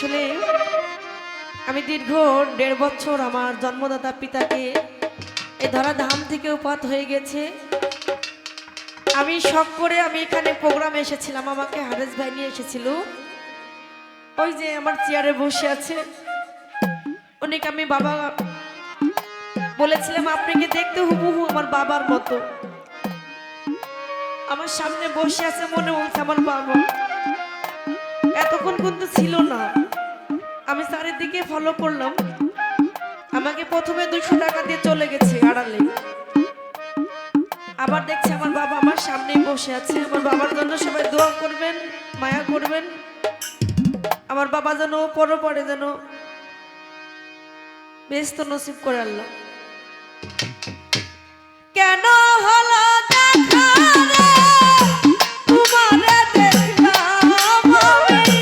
আসলে আমি দীর্ঘ 1.5 বছর আমার জন্মদাতা পিতাকে এই ধরাধাম থেকে উপাত হয়ে গেছে। আমি শখ করে আমি এখানে প্রোগ্রামে এসেছিলাম, আমাকে হারেস ভাই নিয়ে এসেছিল। ওই যে আমার চেয়ারে বসে আছে উনিকে আমি বাবা বলেছিলাম, আপনাকে দেখতে হুবহু আমার বাবার মতো। আমার সামনে বসে আছে, মনে হচ্ছে আমার বাবা। এতক্ষণ কিন্তু ছিল না, আমি চারিদিকে ফলো করলাম, আমাকে প্রথমে 200 টাকা দিয়ে চলে গেছে আড়ালে। আবার দেখছি আমার বাবা আমার সামনেই বসে আছে। আমার বাবার জন্য সবাই দোয়া করবেন, মায়া করবেন। আমার বাবা যেন পরে যেন বেহেশত নসিব করে আল্লাহ। কেন হলো দেখা রে তোমারে দেখলাম আমি,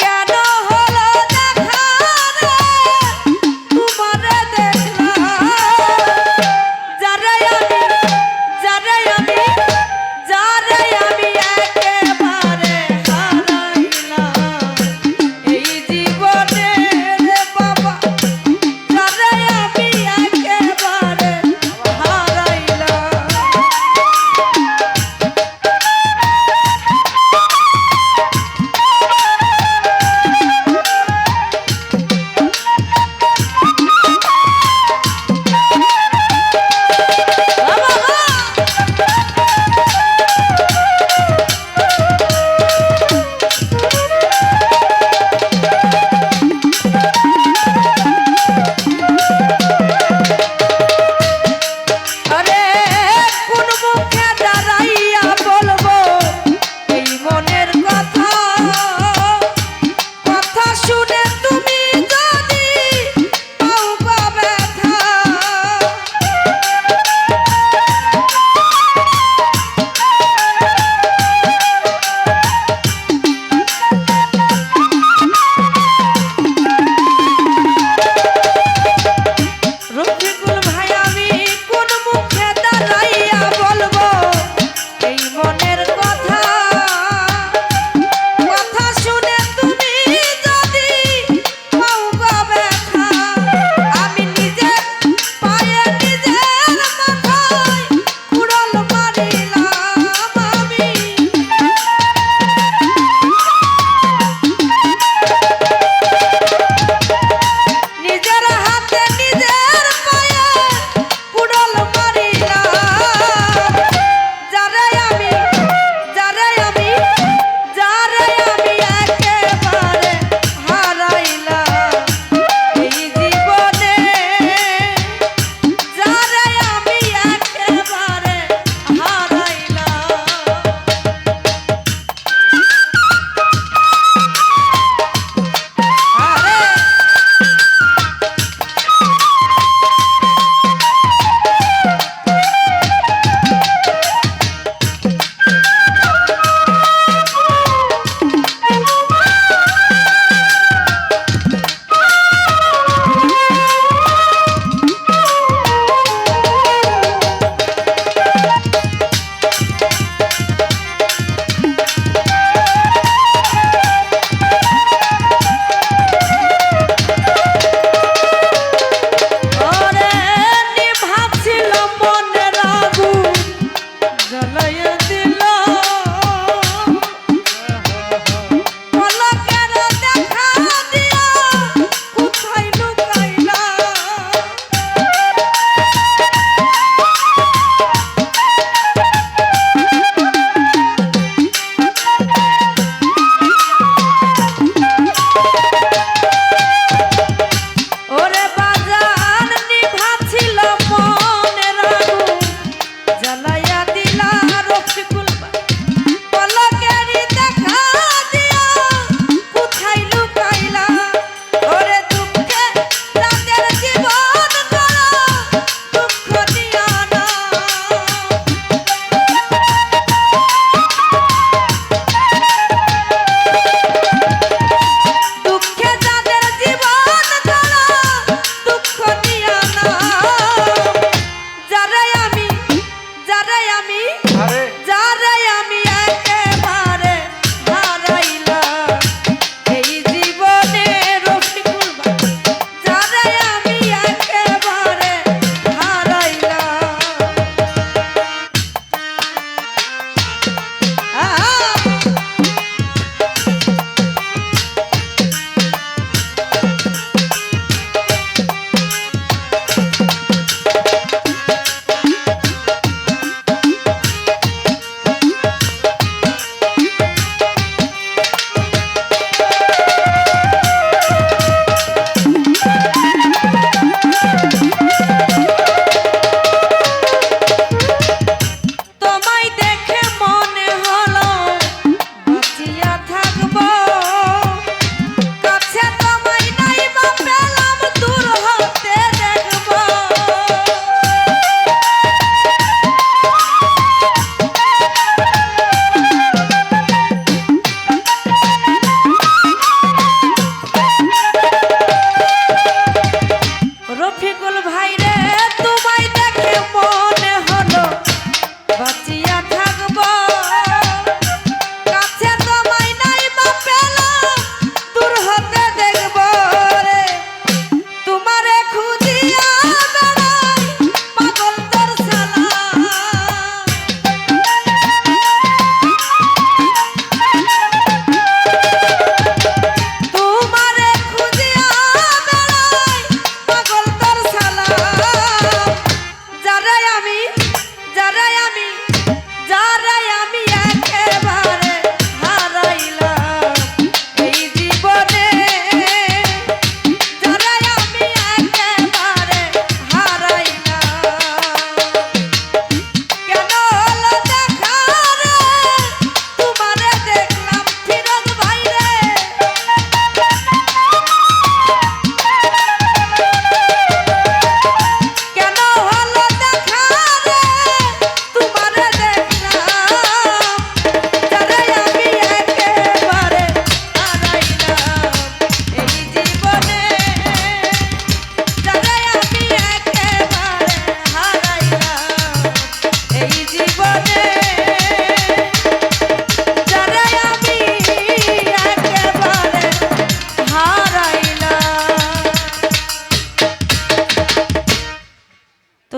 কেন হলো দেখা রে তোমারে দেখলাম, যারে আমি একেবারে হারাইলাম এই জীবনে।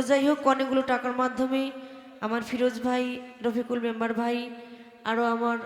যাই হোক অনেকগুলো টাকার মাধ্যমে আমার ফিরোজ ভাই, রফিকুল মেম্বার ভাই, আরও আমার